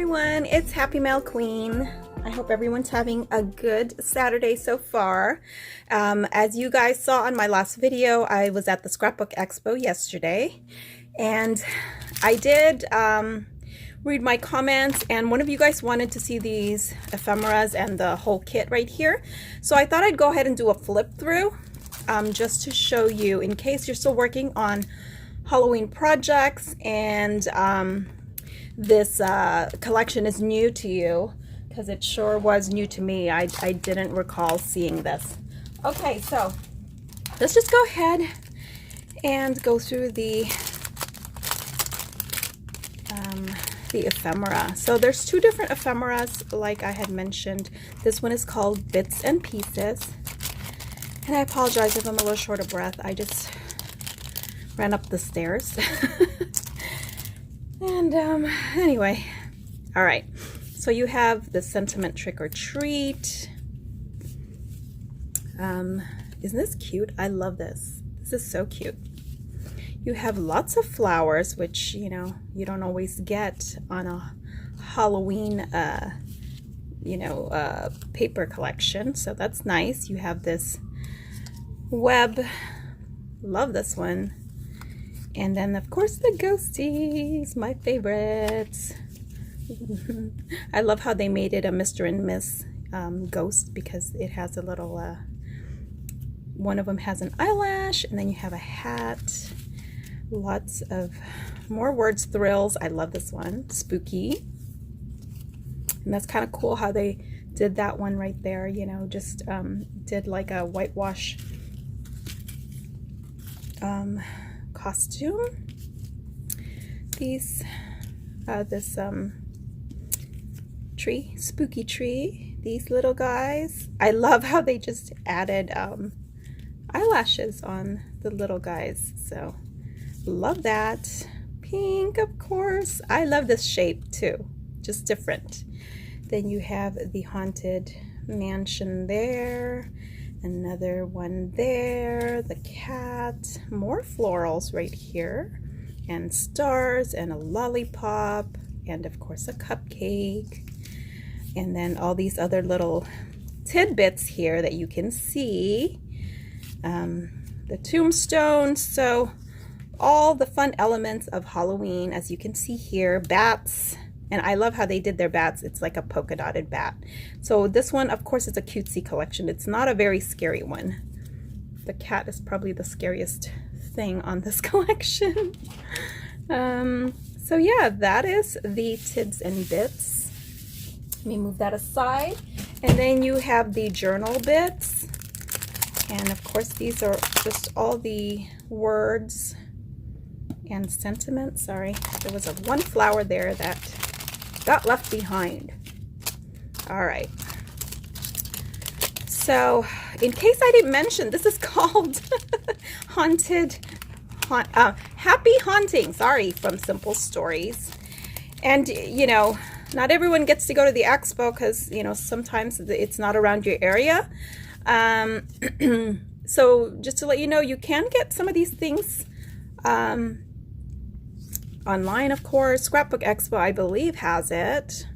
everyone, it's Happymailqueen. I hope everyone's having a good Saturday so far. As you guys saw on my last video, I was at the Scrapbook Expo yesterday, and I did read my comments, and one of you guys wanted to see these ephemeras and the whole kit right here. So I thought I'd go ahead and do a flip through just to show you in case you're still working on Halloween projects and this collection is new to you, because it sure was new to me. I didn't recall seeing this. Okay, so let's just go ahead and go through the ephemera. So there's two different ephemeras, like I had mentioned. This one is called Bits and Pieces, and I apologize if I'm a little short of breath. I just ran up the stairs. And anyway, all right, so you have the Sentiment Trick or Treat. Isn't this cute? I love this. This is so cute. You have lots of flowers, which, you know, you don't always get on a Halloween paper collection, so that's nice. You have this web, love this one. And then, of course, the ghosties, my favorites. I love how they made it a Mr. and Miss ghost, because it has a little, one of them has an eyelash, and then you have a hat. Lots of more words, thrills. I love this one, spooky. And that's kind of cool how they did that one right there, you know, just did like a whitewash costume. These this tree, spooky tree, these little guys. I love how they just added eyelashes on the little guys, so love that. Pink, of course. I love this shape too, just different. Then you have the haunted mansion there, another one there, the cat, more florals right here, and stars, and a lollipop, and of course a cupcake, and then all these other little tidbits here that you can see, the tombstone. So all the fun elements of Halloween, as you can see here. Bats. And I love how they did their bats. It's like a polka dotted bat. So this one, of course, is a cutesy collection. It's not a very scary one. The cat is probably the scariest thing on this collection. So yeah, that is the Tids and Bits. Let me move that aside. And then you have the journal bits. And of course, these are just all the words and sentiments. Sorry, there was one flower there that got left behind. All right, so in case I didn't mention, this is called Happy Haunting, sorry, from Simple Stories. And you know, not everyone gets to go to the expo, because you know, sometimes it's not around your area. So just to let you know, you can get some of these things online, of course. Scrapbook Expo, I believe, has it.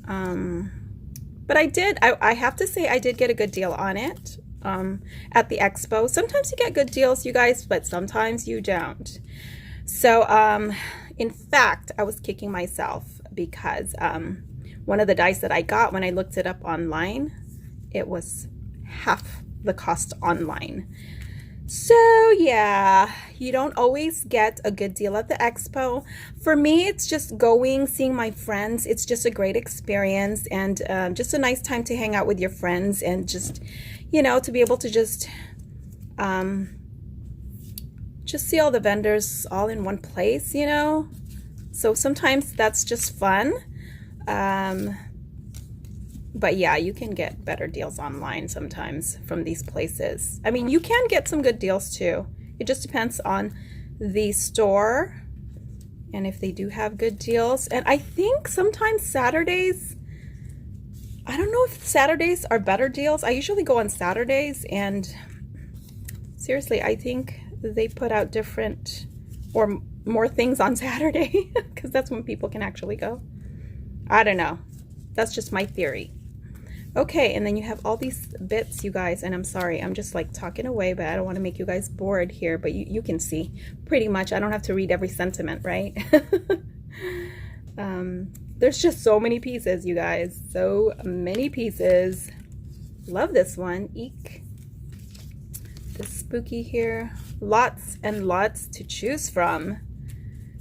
But I have to say, I did get a good deal on it at the expo. Sometimes you get good deals, you guys, but sometimes you don't. So, in fact, I was kicking myself because one of the dice that I got, when I looked it up online, it was half the cost online. So yeah, you don't always get a good deal at the expo. For me, it's just going, seeing my friends. It's just a great experience, and just a nice time to hang out with your friends, and just, you know, to be able to just see all the vendors all in one place, you know. So sometimes that's just fun. But yeah, you can get better deals online sometimes from these places. I mean, you can get some good deals too. It just depends on the store and if they do have good deals. And I think sometimes Saturdays, I don't know if Saturdays are better deals. I usually go on Saturdays, and seriously, I think they put out different or more things on Saturday, because that's when people can actually go. I don't know. That's just my theory. Okay, and then you have all these bits, you guys, and I'm sorry, I'm just like talking away, but I don't want to make you guys bored here, but you can see pretty much. I don't have to read every sentiment, right? There's just so many pieces, you guys. So many pieces. Love this one. Eek. The spooky here. Lots and lots to choose from.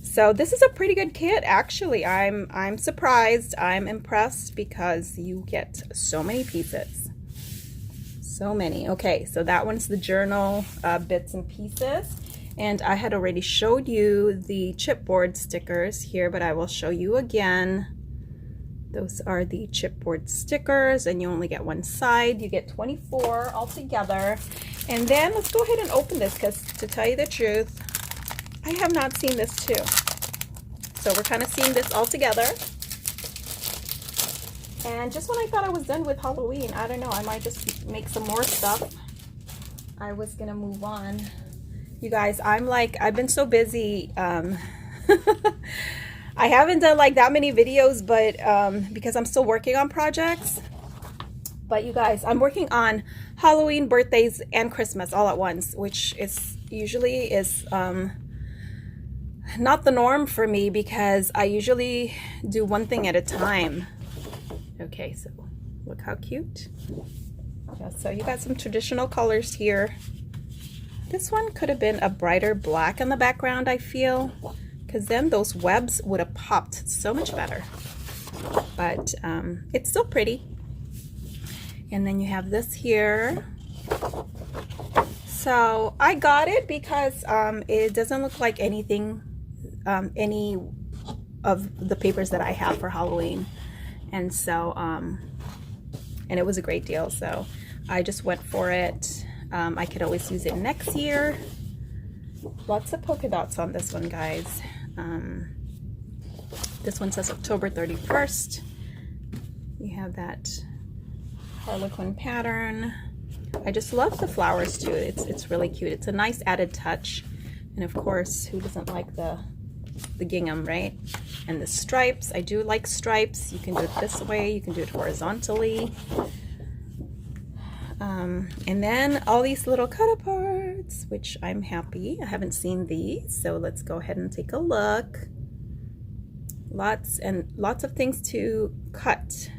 So this is a pretty good kit, actually. I'm surprised. I'm impressed because you get so many pieces. So many. Okay, so that one's the journal bits and pieces. And I had already showed you the chipboard stickers here, but I will show you again. Those are the chipboard stickers, and you only get one side. You get 24 altogether. And then let's go ahead and open this, because to tell you the truth, I have not seen this too. So we're kind of seeing this all together. And just when I thought I was done with Halloween, I don't know, I might just make some more stuff. I was gonna move on. You guys, I've been so busy. I haven't done like that many videos, but because I'm still working on projects. But you guys, I'm working on Halloween, birthdays, and Christmas all at once, which is usually not the norm for me, because I usually do one thing at a time. Okay, so look how cute. Yeah, so you got some traditional colors here. This one could have been a brighter black in the background, I feel, because then those webs would have popped so much better. But it's still pretty. And then you have this here. So I got it because it doesn't look like anything, any of the papers that I have for Halloween. And so, and it was a great deal. So I just went for it. I could always use it next year. Lots of polka dots on this one, guys. This one says October 31st. You have that Harlequin pattern. I just love the flowers too. It's really cute. It's a nice added touch. And of course, who doesn't like the gingham, right? And the stripes. I do like stripes. You can do it this way. You can do it horizontally. And then all these little cut-aparts, which I'm happy. I haven't seen these, so let's go ahead and take a look. Lots and lots of things to cut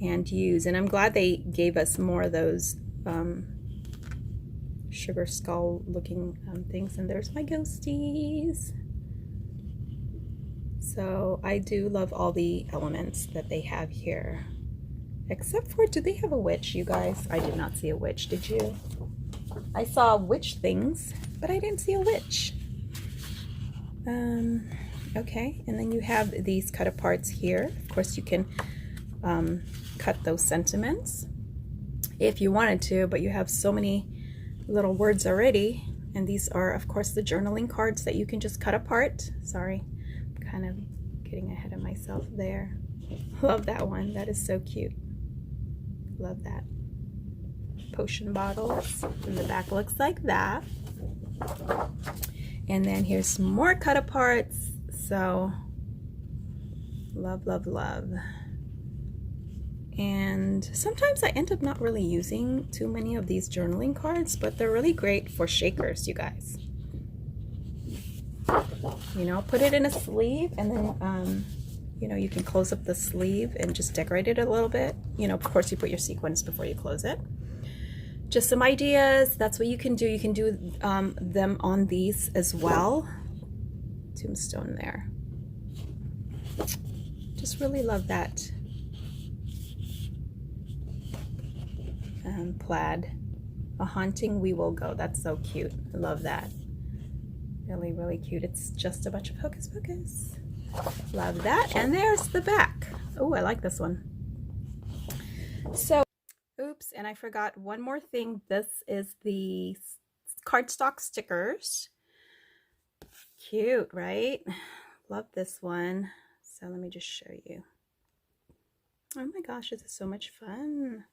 and use, and I'm glad they gave us more of those sugar skull looking things. And there's my ghosties. So I do love all the elements that they have here. Except for, do they have a witch, you guys? I did not see a witch, did you? I saw witch things, but I didn't see a witch. Okay, and then you have these cut-aparts here. Of course, you can cut those sentiments if you wanted to, but you have so many little words already. And these are, of course, the journaling cards that you can just cut apart. Sorry, I'm kind of getting ahead of myself there. Love that one. That is so cute. Love that. Potion bottles, and the back looks like that. And then here's some more cut aparts. So love, love, love. And sometimes I end up not really using too many of these journaling cards, but they're really great for shakers, you guys. You know, put it in a sleeve, and then you know, you can close up the sleeve and just decorate it a little bit. You know, of course, you put your sequins before you close it. Just some ideas. That's what you can do. You can do them on these as well. Tombstone there. Just really love that. Plaid. A haunting we will go. That's so cute. I love that. Really, really cute. It's just a bunch of hocus pocus. Love that. And there's the back. Oh, I like this one. So, oops, and I forgot one more thing. This is the cardstock stickers. Cute, right? Love this one. So let me just show you. Oh my gosh, this is so much fun.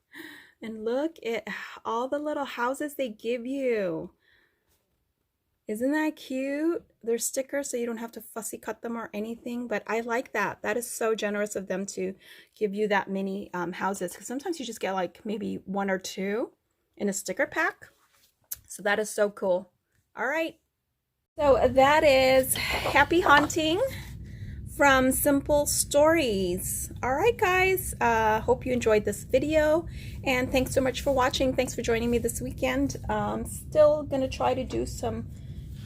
And look at all the little houses they give you. Isn't that cute? They're stickers, so you don't have to fussy cut them or anything, but I like that. That is so generous of them to give you that many houses, because sometimes you just get like maybe one or two in a sticker pack. So that is so cool. All right. So that is Happy Haunting from Simple Stories. All right, guys. Hope you enjoyed this video, and thanks so much for watching. Thanks for joining me this weekend. Still gonna try to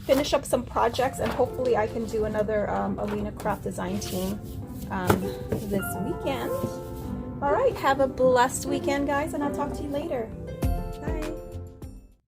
finish up some projects, and hopefully I can do another Alina Craft Design Team this weekend. All right, have a blessed weekend, guys, and I'll talk to you later.